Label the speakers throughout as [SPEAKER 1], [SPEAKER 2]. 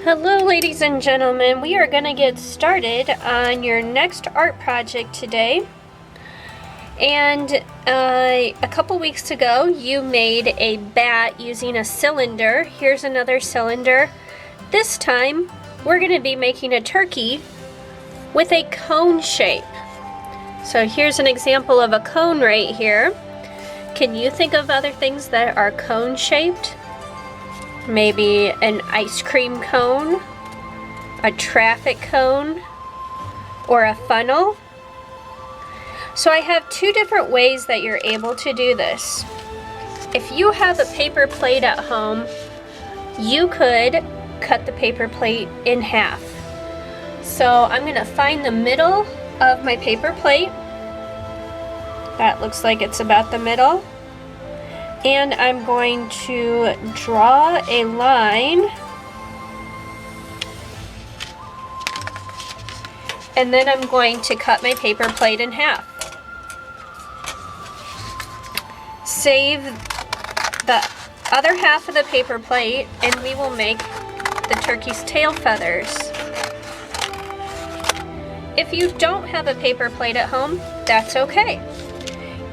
[SPEAKER 1] Hello ladies and gentlemen, we are going to get started on your next art project today. And a couple weeks ago you made a bat using a cylinder. Here's another cylinder. This time we're going to be making a turkey with a cone shape. So here's an example of a cone right here. Can you think of other things that are cone shaped? Maybe an ice cream cone, a traffic cone, or a funnel. So I have two different ways that you're able to do this. If you have a paper plate at home, you could cut the paper plate in half. So I'm going to find the middle of my paper plate. That looks like it's about the middle. And I'm going to draw a line, and then I'm going to cut my paper plate in half. Save the other half of the paper plate and we will make the turkey's tail feathers. If you don't have a paper plate at home, that's okay.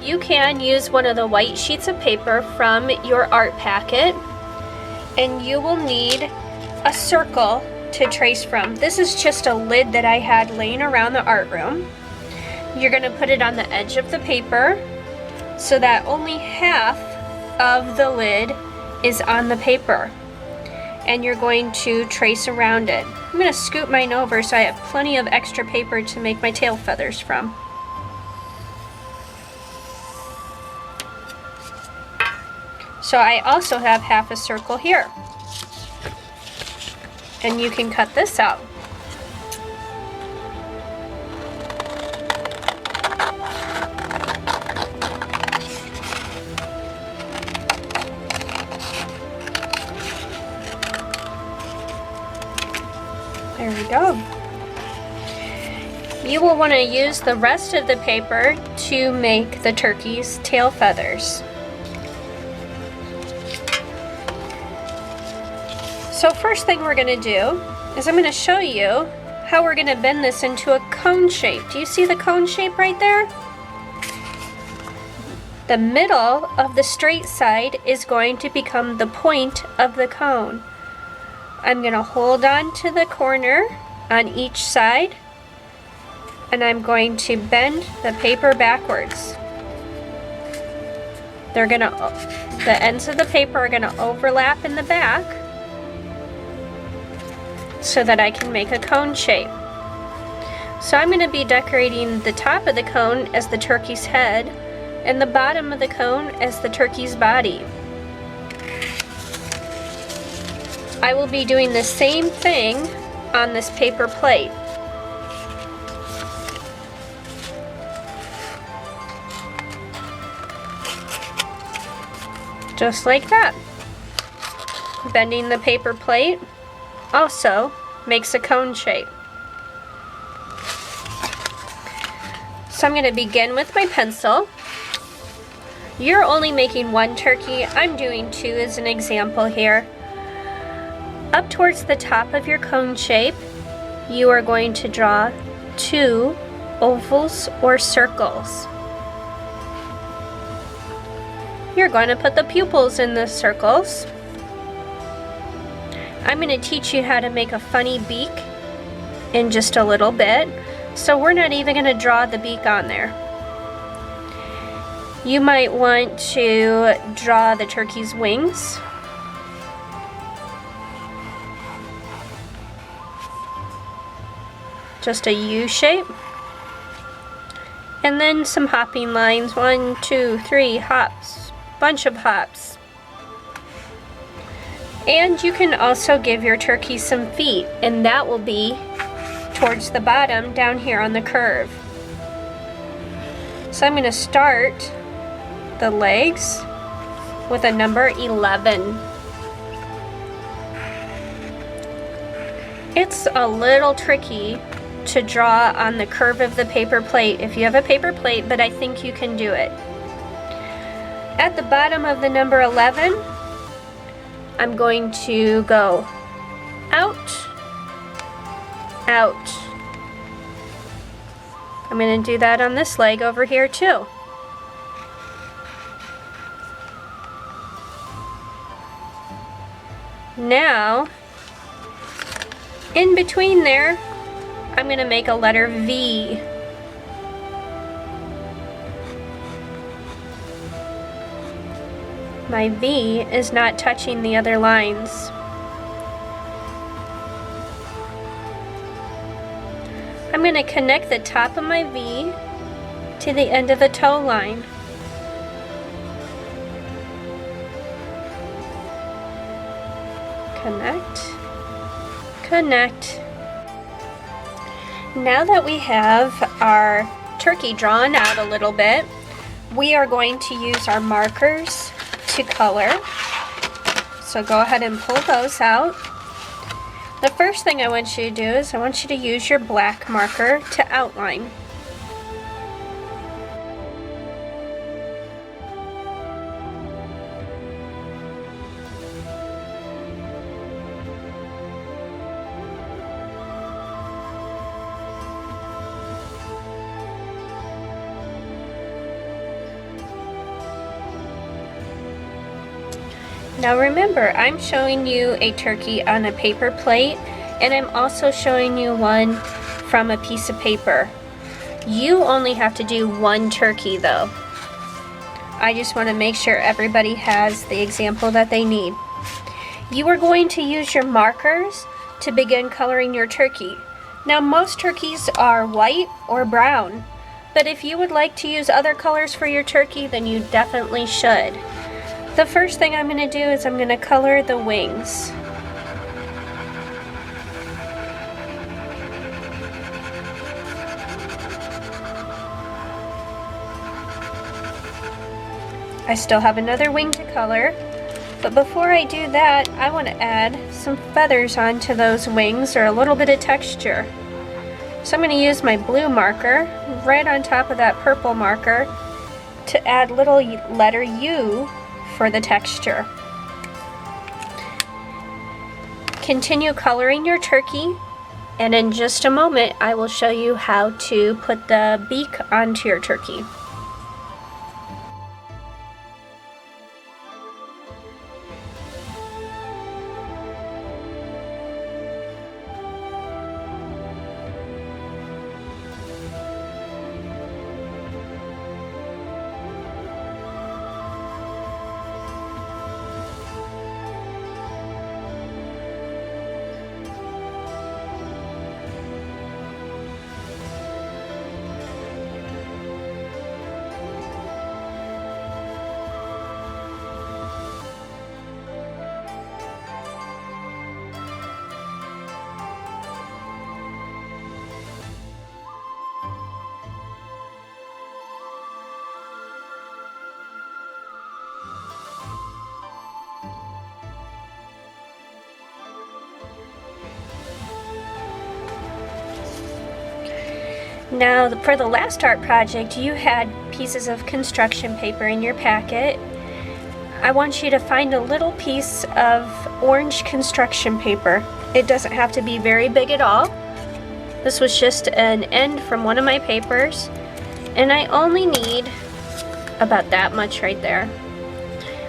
[SPEAKER 1] You can use one of the white sheets of paper from your art packet, and you will need a circle to trace from. This is just a lid that I had laying around the art room. You're going to put it on the edge of the paper so that only half of the lid is on the paper, and you're going to trace around it. I'm going to scoot mine over so I have plenty of extra paper to make my tail feathers from. So I also have half a circle here. And you can cut this out. There we go. You will want to use the rest of the paper to make the turkey's tail feathers. So first thing we're going to do is I'm going to show you how we're going to bend this into a cone shape. Do you see the cone shape right there? The middle of the straight side is going to become the point of the cone. I'm going to hold on to the corner on each side, and I'm going to bend the paper backwards. The ends of the paper are going to overlap in the back, so that I can make a cone shape. So I'm going to be decorating the top of the cone as the turkey's head and the bottom of the cone as the turkey's body. I will be doing the same thing on this paper plate. Just like that. Bending the paper plate also makes a cone shape. So I'm going to begin with my pencil. You're only making one turkey. I'm doing two as an example here. Up towards the top of your cone shape, you are going to draw two ovals or circles. You're going to put the pupils in the circles. I'm going to teach you how to make a funny beak in just a little bit, so we're not even going to draw the beak on there. You might want to draw the turkey's wings. Just a U shape. And then some hopping lines. 1, 2, 3 hops. Bunch of hops. And you can also give your turkey some feet, and that will be towards the bottom down here on the curve. So I'm going to start the legs with a number 11. It's a little tricky to draw on the curve of the paper plate if you have a paper plate, but I think you can do it. At the bottom of the number 11, I'm going to go out, out. I'm going to do that on this leg over here too. Now, in between there, I'm going to make a letter V. My V is not touching the other lines. I'm going to connect the top of my V to the end of the toe line. Connect, connect. Now that we have our turkey drawn out a little bit, we are going to use our markers to color. So go ahead and pull those out. The first thing I want you to do is I want you to use your black marker to outline. Now remember, I'm showing you a turkey on a paper plate, and I'm also showing you one from a piece of paper. You only have to do one turkey though. I just want to make sure everybody has the example that they need. You are going to use your markers to begin coloring your turkey. Now most turkeys are white or brown, but if you would like to use other colors for your turkey, then you definitely should. The first thing I'm going to do is I'm going to color the wings. I still have another wing to color, but before I do that, I want to add some feathers onto those wings, or a little bit of texture. So I'm going to use my blue marker right on top of that purple marker to add little letter U for the texture. Continue coloring your turkey, and in just a moment I will show you how to put the beak onto your turkey. Now for the last art project, you had pieces of construction paper in your packet. I want you to find a little piece of orange construction paper. It doesn't have to be very big at all. This was just an end from one of my papers, and I only need about that much right there.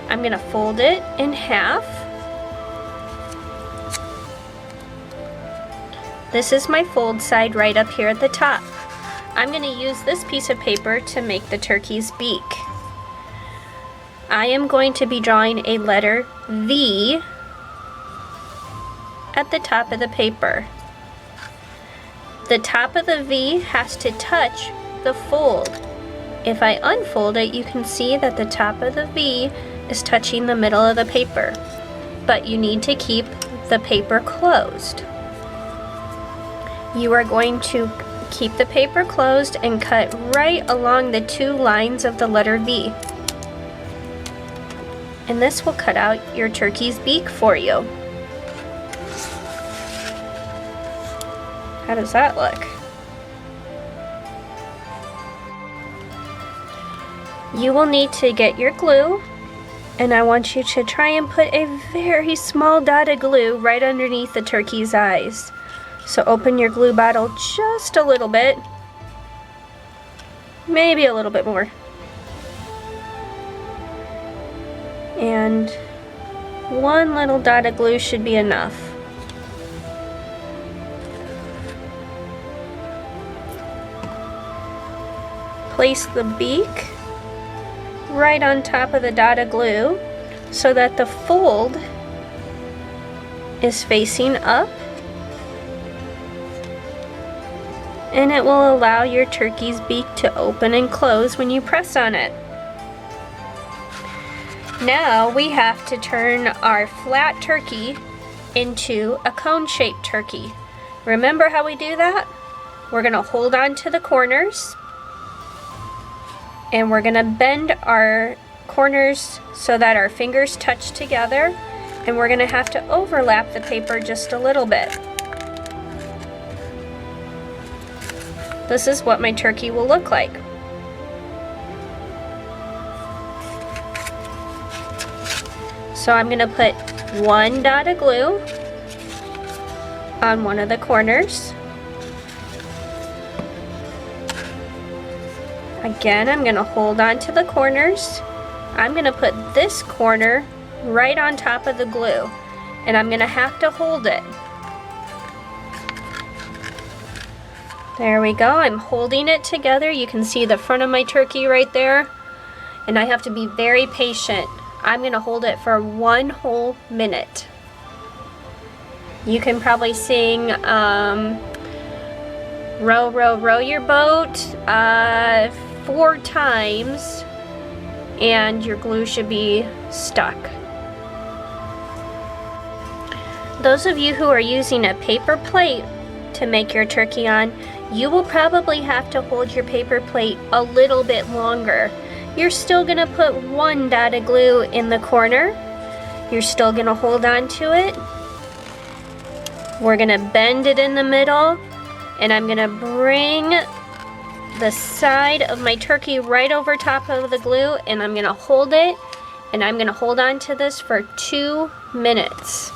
[SPEAKER 1] I'm going to fold it in half. This is my fold side right up here at the top. I'm going to use this piece of paper to make the turkey's beak. I am going to be drawing a letter V at the top of the paper. The top of the V has to touch the fold. If I unfold it, you can see that the top of the V is touching the middle of the paper, but you need to keep the paper closed. You are going to keep the paper closed and cut right along the two lines of the letter V. And this will cut out your turkey's beak for you. How does that look? You will need to get your glue And I want you to try and put a very small dot of glue right underneath the turkey's eyes. So open your glue bottle just a little bit, maybe a little bit more. And one little dot of glue should be enough. Place the beak right on top of the dot of glue so that the fold is facing up, and it will allow your turkey's beak to open and close when you press on it. Now we have to turn our flat turkey into a cone-shaped turkey. Remember how we do that? We're going to hold on to the corners, and we're going to bend our corners so that our fingers touch together, and we're going to have to overlap the paper just a little bit. This is what my turkey will look like. So I'm going to put one dot of glue on one of the corners. Again, I'm going to hold on to the corners. I'm going to put this corner right on top of the glue, and I'm going to have to hold it. There we go. I'm holding it together. You can see the front of my turkey right there, and I have to be very patient. I'm going to hold it for 1 whole minute. You can probably sing Row, row, row your boat 4 times, and your glue should be stuck. Those of you who are using a paper plate to make your turkey on, you will probably have to hold your paper plate a little bit longer. You're still going to put 1 dot of glue in the corner. You're still going to hold on to it. We're going to bend it in the middle, and I'm going to bring the side of my turkey right over top of the glue, and I'm going to hold it, and I'm going to hold on to this for 2 minutes.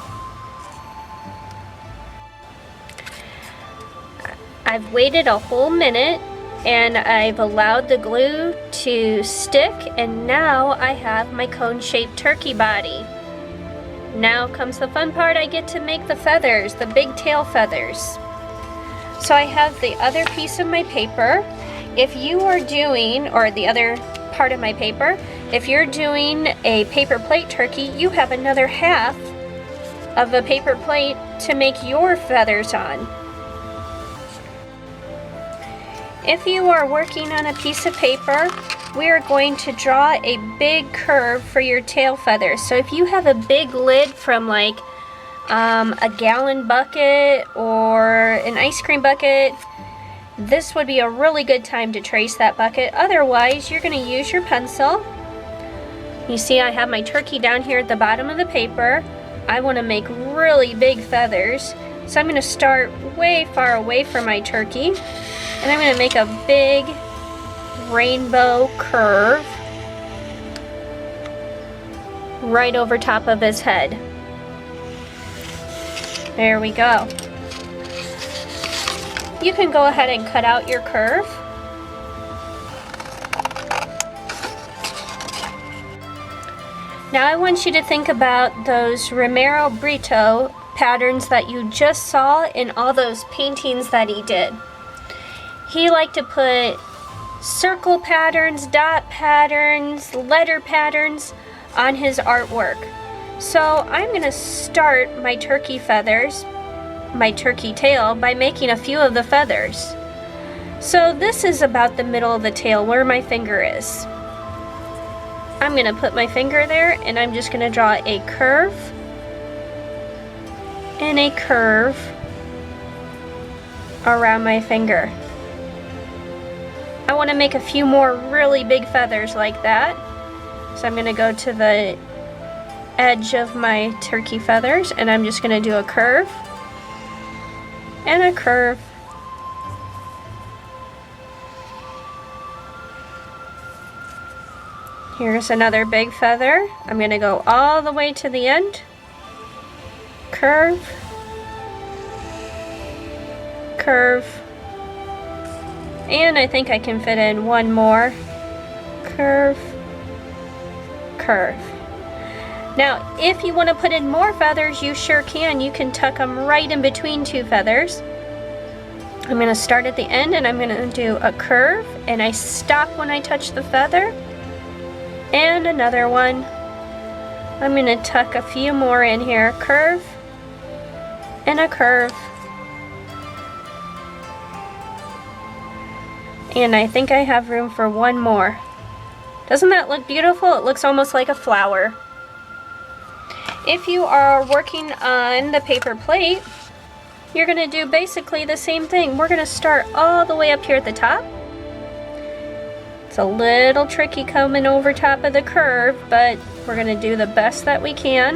[SPEAKER 1] I've waited a whole minute, and I've allowed the glue to stick, and now I have my cone-shaped turkey body. Now comes the fun part. I get to make the feathers, the big tail feathers. So I have the other piece of my paper. If you are doing, or the other part of my paper, if you're doing a paper plate turkey, you have another half of a paper plate to make your feathers on. If you are working on a piece of paper, we are going to draw a big curve for your tail feathers. So if you have a big lid from like a gallon bucket or an ice cream bucket, this would be a really good time to trace that bucket. Otherwise, you're going to use your pencil. You see I have my turkey down here at the bottom of the paper. I want to make really big feathers. So I'm going to start way far away from my turkey, and I'm going to make a big rainbow curve right over top of his head. There we go. You can go ahead and cut out your curve. Now I want you to think about those Romero Brito patterns that you just saw in all those paintings that he did. He liked to put circle patterns, dot patterns, letter patterns on his artwork. So I'm going to start my turkey feathers, my turkey tail, by making a few of the feathers. So this is about the middle of the tail where my finger is. I'm going to put my finger there, and I'm just going to draw a curve and a curve around my finger. I want to make a few more really big feathers like that. So I'm going to go to the edge of my turkey feathers, and I'm just going to do a curve and a curve. Here's another big feather. I'm going to go all the way to the end. Curve. Curve. And I think I can fit in one more. Curve. Curve. Now, if you want to put in more feathers, you sure can. You can tuck them right in between two feathers. I'm going to start at the end and I'm going to do a curve, and I stop when I touch the feather. And another one. I'm going to tuck a few more in here. Curve and a curve. And I think I have room for one more. Doesn't that look beautiful? It looks almost like a flower. If you are working on the paper plate, you're going to do basically the same thing. We're going to start all the way up here at the top. It's a little tricky coming over top of the curve, but we're going to do the best that we can.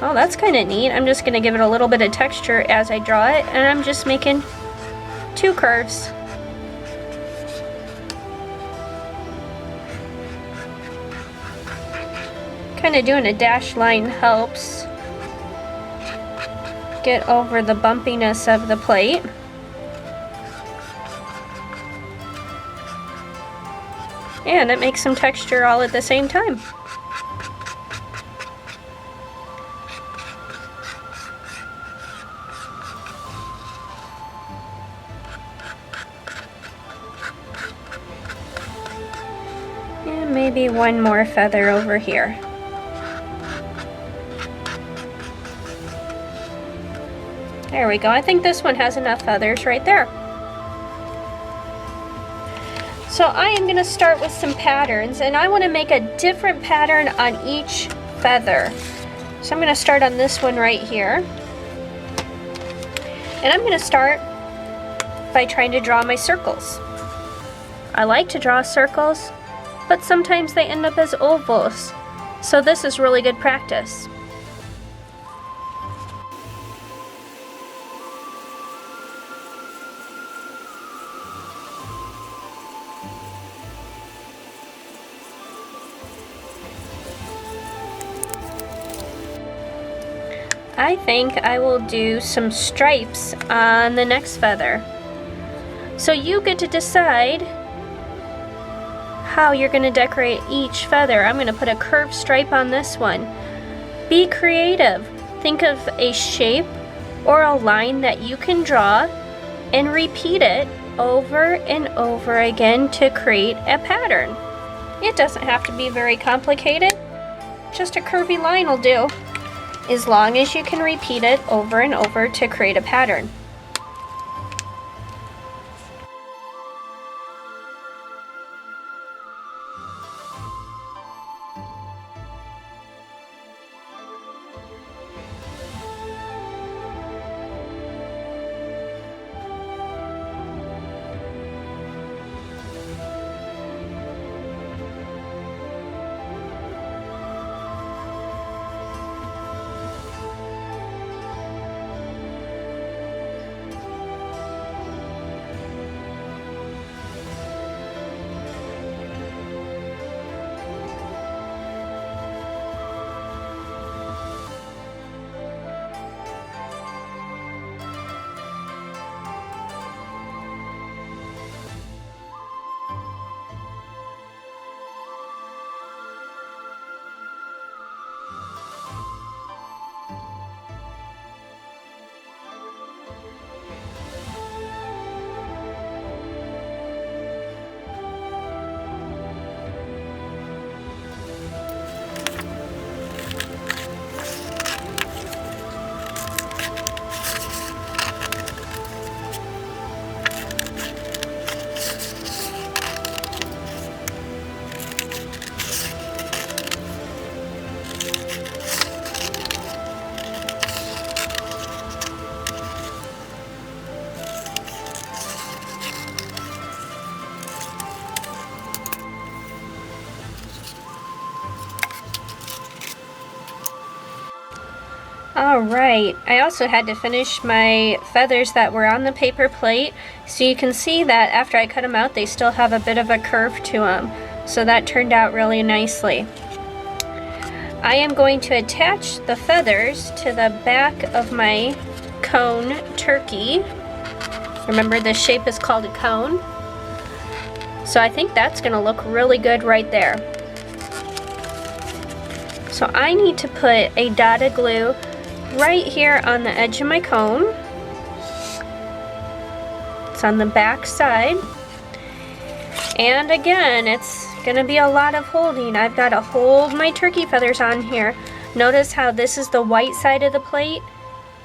[SPEAKER 1] Oh, that's kind of neat. I'm just going to give it a little bit of texture as I draw it, and I'm just making two curves. Kind of doing a dash line helps get over the bumpiness of the plate. And it makes some texture all at the same time. And maybe one more feather over here. There we go. I think this one has enough feathers right there. So I am going to start with some patterns, and I want to make a different pattern on each feather. So I'm going to start on this one right here. And I'm going to start by trying to draw my circles. I like to draw circles, but sometimes they end up as ovals. So this is really good practice. I think I will do some stripes on the next feather. So you get to decide how you're going to decorate each feather. I'm going to put a curved stripe on this one. Be creative. Think of a shape or a line that you can draw and repeat it over and over again to create a pattern. It doesn't have to be very complicated. Just a curvy line will do, as long as you can repeat it over and over to create a pattern. Alright, I also had to finish my feathers that were on the paper plate, so you can see that after I cut them out they still have a bit of a curve to them. So that turned out really nicely. I am going to attach the feathers to the back of my cone turkey. Remember, this shape is called a cone. So I think that's gonna look really good right there. So I need to put a dot of glue right here on the edge of my cone. It's on the back side. And again, it's gonna be a lot of holding. I've got to hold my turkey feathers on here. Notice how this is the white side of the plate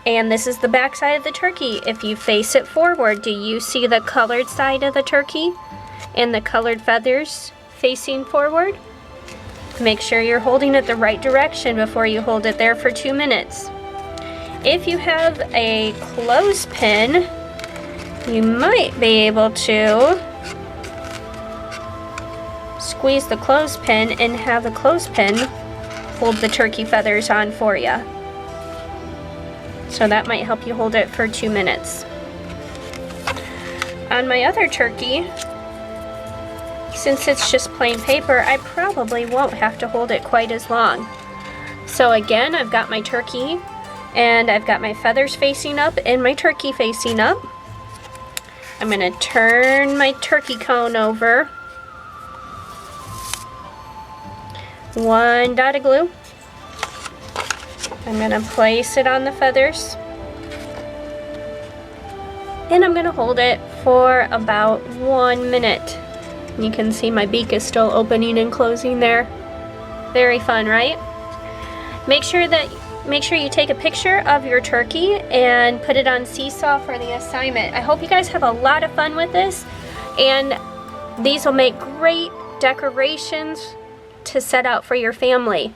[SPEAKER 1] and this is the back side of the turkey. If you face it forward, do you see the colored side of the turkey and the colored feathers facing forward? Make sure you're holding it the right direction before you hold it there for 2 minutes. If you have a clothespin, you might be able to squeeze the clothespin and have the clothespin hold the turkey feathers on for you. So that might help you hold it for 2 minutes. On my other turkey, since it's just plain paper, I probably won't have to hold it quite as long. So again, I've got my turkey and I've got my feathers facing up and my turkey facing up. I'm gonna turn my turkey cone over. 1 dot of glue. I'm gonna place it on the feathers. And I'm gonna hold it for about 1 minute. You can see my beak is still opening and closing there. Very fun, right? Make sure you take a picture of your turkey and put it on Seesaw for the assignment. I hope you guys have a lot of fun with this, and these will make great decorations to set out for your family.